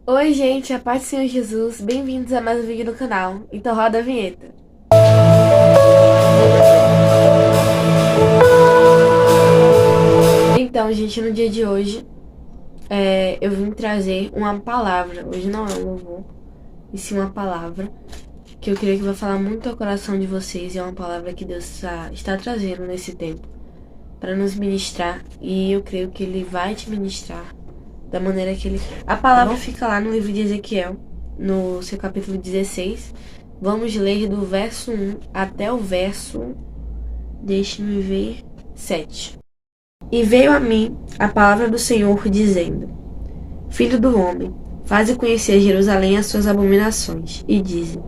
Oi, gente, a paz do Senhor Jesus, bem-vindos a mais um vídeo no canal. Então roda a vinheta. Então, gente, no dia de hoje, eu vim trazer uma palavra. Hoje não é um louvor, e sim uma palavra que eu creio que vai falar muito ao coração de vocês. E é uma palavra que Deus está trazendo nesse tempo para nos ministrar. E eu creio que Ele vai te ministrar da maneira que Ele quer. A palavra fica lá no livro de Ezequiel, no seu capítulo 16. Vamos ler do verso 1 até o verso, deixe-me ver, 7. E veio a mim a palavra do Senhor, dizendo: Filho do homem, faze conhecer a Jerusalém as suas abominações, e dize: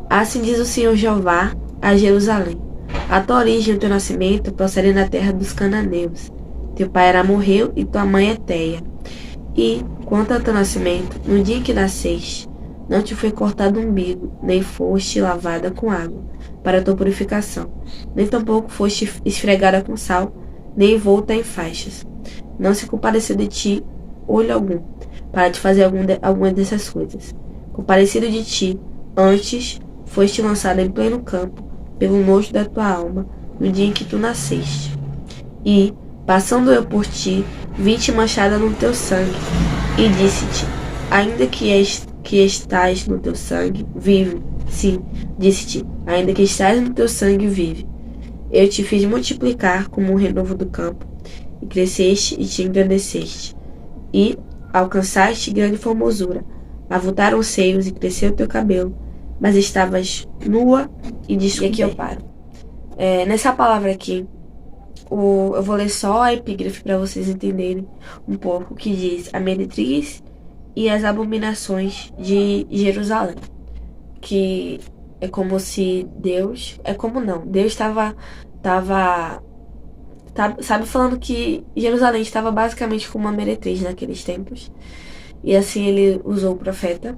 Assim diz o Senhor Jeová a Jerusalém: A tua origem e o teu nascimento procedem da terra dos cananeus. Teu pai era morreu e tua mãe é Teia. E, quanto ao teu nascimento, no dia em que nasceste, não te foi cortado o umbigo, nem foste lavada com água, para a tua purificação, nem tampouco foste esfregada com sal, nem envolta em faixas. Não se compadeceu de ti olho algum, para te fazer alguma dessas coisas. Comparecido de ti, antes foste lançada em pleno campo, pelo nojo da tua alma, no dia em que tu nasceste. E, passando eu por ti, vi-te manchada no teu sangue, e disse-te: Ainda que estás no teu sangue, vive. Sim, disse-te: Ainda que estás no teu sangue, vive. Eu te fiz multiplicar como um renovo do campo, e cresceste e te engrandeceste, e alcançaste grande formosura. Avultaram os seios e cresceu o teu cabelo, mas estavas nua e descoberta. E aqui eu paro. Nessa palavra aqui, eu vou ler só a epígrafe para vocês entenderem um pouco, que diz: a meretriz e as abominações de Jerusalém. Que é como se Deus... É como não. Deus estava sabe, falando que Jerusalém estava basicamente como uma meretriz naqueles tempos. E assim ele usou o profeta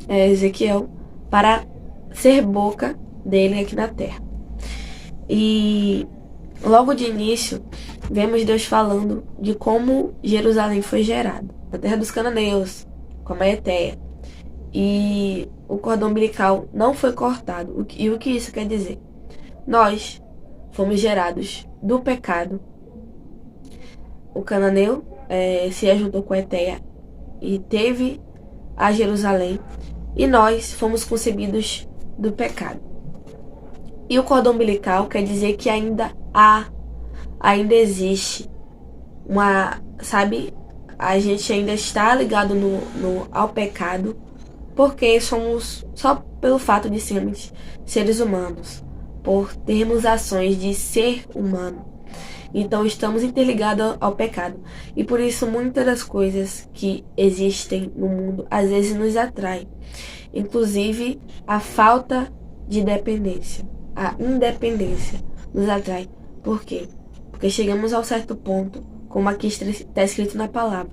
Ezequiel para ser boca dele aqui na terra. E logo de início, vemos Deus falando de como Jerusalém foi gerada. Na terra dos cananeus, com a Maetéia. E o cordão umbilical não foi cortado. E o que isso quer dizer? Nós fomos gerados do pecado. O cananeu se ajuntou com a Eteia e teve a Jerusalém. E nós fomos concebidos do pecado. E o cordão umbilical quer dizer que ainda existe sabe, a gente ainda está ligado ao pecado, porque somos, só pelo fato de sermos seres humanos, por termos ações de ser humano. Então estamos interligados ao pecado. E por isso muitas das coisas que existem no mundo às vezes nos atraem. Inclusive a falta de dependência, a independência nos atrai. Por quê? Porque chegamos a um certo ponto, como aqui está escrito na palavra.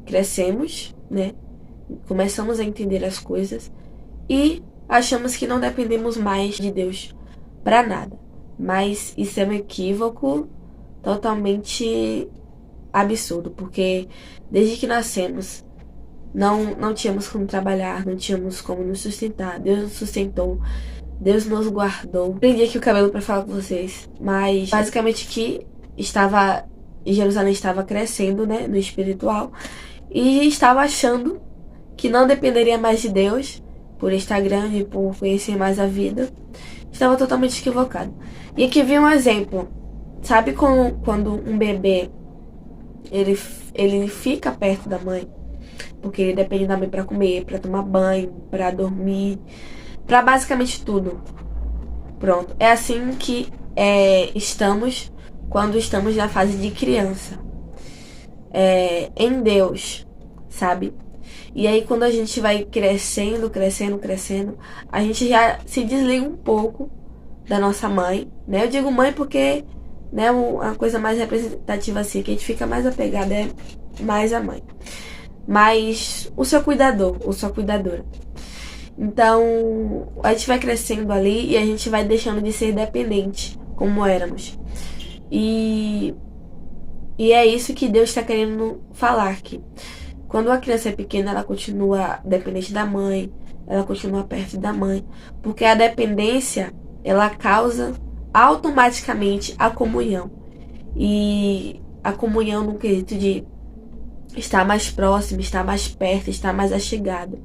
Crescemos, né? Começamos a entender as coisas e achamos que não dependemos mais de Deus para nada. Mas isso é um equívoco totalmente absurdo, porque desde que nascemos não tínhamos como trabalhar, não tínhamos como nos sustentar. Deus nos sustentou, Deus nos guardou. Prendi aqui o cabelo para falar com vocês, mas basicamente que Jerusalém estava crescendo, né, no espiritual, e estava achando que não dependeria mais de Deus, por estar grande, por conhecer mais a vida. Estava totalmente equivocado. E aqui vem um exemplo. Sabe quando um bebê ele fica perto da mãe? Porque ele depende da mãe para comer, para tomar banho, para dormir, para basicamente tudo. Pronto. É assim que estamos quando estamos na fase de criança. Em Deus, sabe? E aí quando a gente vai crescendo, a gente já se desliga um pouco da nossa mãe, né? Eu digo mãe porque, né, a coisa mais representativa assim, que a gente fica mais apegada é mais a mãe. Mas o seu cuidador, ou sua cuidadora. Então, a gente vai crescendo ali e a gente vai deixando de ser dependente, como éramos. E é isso que Deus está querendo falar aqui. Quando a criança é pequena, ela continua dependente da mãe, ela continua perto da mãe, porque a dependência, ela causa automaticamente a comunhão. E a comunhão no quesito de estar mais próximo, estar mais perto, estar mais achegado.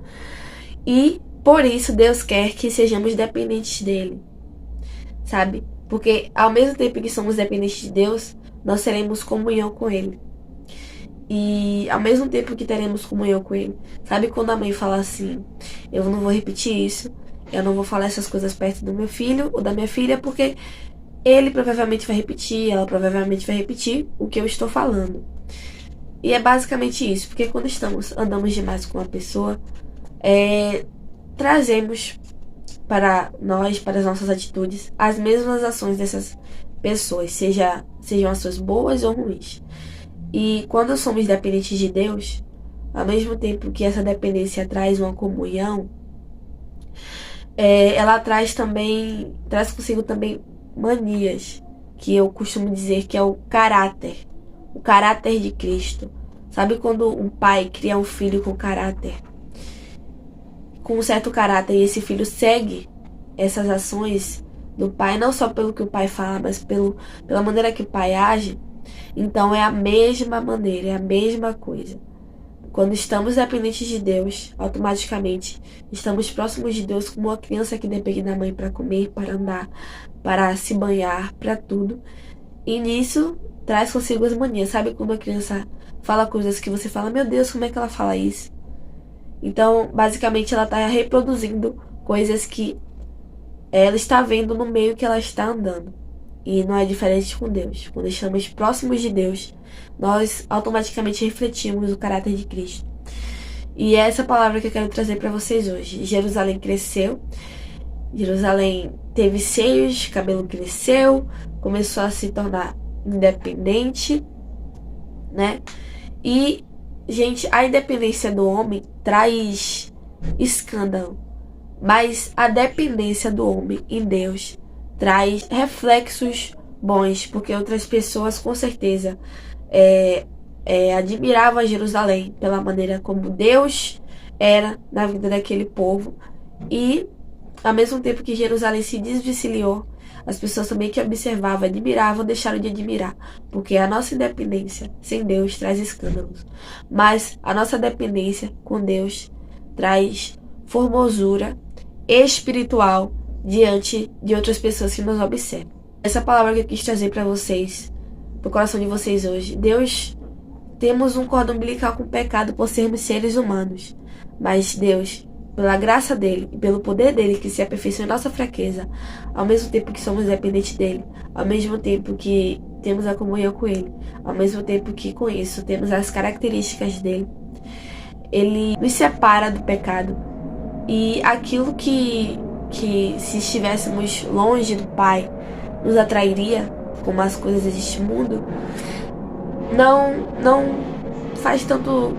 E por isso Deus quer que sejamos dependentes dele, sabe? Porque ao mesmo tempo que somos dependentes de Deus, nós teremos comunhão com ele. E ao mesmo tempo que teremos comunhão com ele, sabe quando a mãe fala assim: eu não vou repetir isso, eu não vou falar essas coisas perto do meu filho ou da minha filha, porque ele provavelmente vai repetir, ela provavelmente vai repetir o que eu estou falando. E é basicamente isso, porque quando andamos demais com uma pessoa, trazemos para nós, para as nossas atitudes, as mesmas ações dessas pessoas, sejam ações boas ou ruins. E quando somos dependentes de Deus, ao mesmo tempo que essa dependência traz uma comunhão, ela traz consigo também manias, que eu costumo dizer que é o caráter de Cristo. Sabe quando um pai cria um filho com um certo caráter, e esse filho segue essas ações do pai, não só pelo que o pai fala, mas pela maneira que o pai age? Então é a mesma maneira, é a mesma coisa. Quando estamos dependentes de Deus, automaticamente estamos próximos de Deus, como uma criança que depende da mãe para comer, para andar, para se banhar, para tudo. E nisso traz consigo as manias. Sabe quando a criança fala coisas que você fala: meu Deus, como é que ela fala isso? Então, basicamente, ela está reproduzindo coisas que ela está vendo no meio que ela está andando. E não é diferente com Deus. Quando estamos próximos de Deus, nós automaticamente refletimos o caráter de Cristo. E é essa palavra que eu quero trazer para vocês hoje. Jerusalém cresceu, Jerusalém teve seios, cabelo cresceu, começou a se tornar independente, né? E, gente, a independência do homem traz escândalo, mas a dependência do homem em Deus traz reflexos bons, porque outras pessoas com certeza admiravam Jerusalém pela maneira como Deus era na vida daquele povo. E ao mesmo tempo que Jerusalém se desvencilhou, as pessoas também que observavam, admiravam, deixaram de admirar, porque a nossa independência sem Deus traz escândalos, mas a nossa dependência com Deus traz formosura espiritual diante de outras pessoas que nos observam. Essa palavra que eu quis trazer para vocês, pro coração de vocês hoje. Deus, temos um cordão umbilical com o pecado por sermos seres humanos, mas Deus, pela graça dele e pelo poder dele que se aperfeiçoa em nossa fraqueza, ao mesmo tempo que somos dependentes dele, ao mesmo tempo que temos a comunhão com ele, ao mesmo tempo que com isso temos as características dele, ele nos separa do pecado. E aquilo que se estivéssemos longe do Pai nos atrairia, como as coisas deste mundo, não faz tanto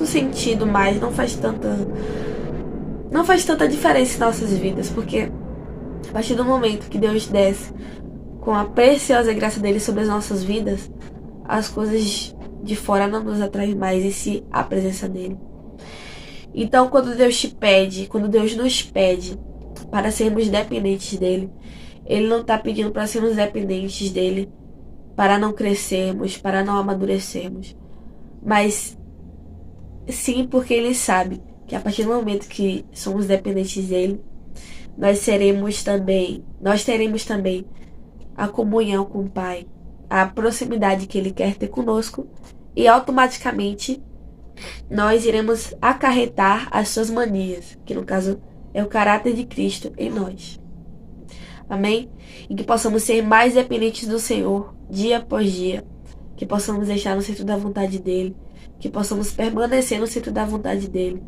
sentido mais, não faz tanta diferença em nossas vidas, porque a partir do momento que Deus desce com a preciosa graça dele sobre as nossas vidas, as coisas de fora não nos atraem mais, e sim a presença dele. Então, quando Deus nos pede para sermos dependentes dele, ele não está pedindo para sermos dependentes dele para não crescermos, para não amadurecermos, mas sim porque ele sabe que a partir do momento que somos dependentes dele, nós teremos também a comunhão com o Pai, a proximidade que ele quer ter conosco, e automaticamente nós iremos acarretar as suas manias, que no caso é o caráter de Cristo em nós. Amém? E que possamos ser mais dependentes do Senhor dia após dia, que possamos deixar no centro da vontade dele, que possamos permanecer no centro da vontade dele,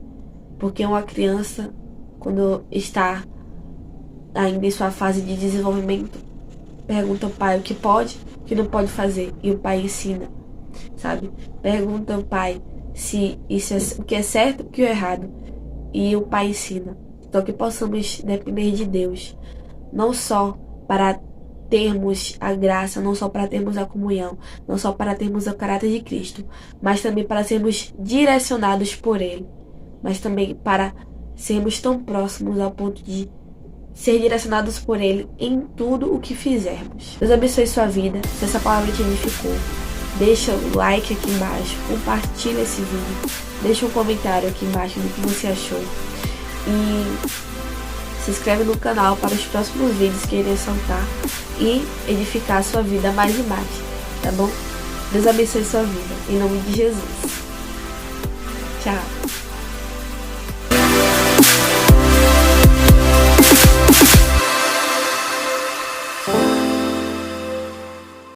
porque uma criança, quando está ainda em sua fase de desenvolvimento, pergunta ao pai o que pode, o que não pode fazer, e o pai ensina, sabe? Pergunta ao pai se isso o que é certo, o que é errado, e o pai ensina. Então que possamos depender de Deus, não só para termos a graça, não só para termos a comunhão, não só para termos o caráter de Cristo, mas também para sermos direcionados por Ele, mas também para sermos tão próximos ao ponto de ser direcionados por Ele em tudo o que fizermos. Deus abençoe sua vida. Se essa palavra te edificou, deixa o like aqui embaixo, compartilha esse vídeo, deixa um comentário aqui embaixo do que você achou e se inscreve no canal para os próximos vídeos que irei soltar e edificar a sua vida mais e mais, tá bom? Deus abençoe sua vida, em nome de Jesus. Tchau!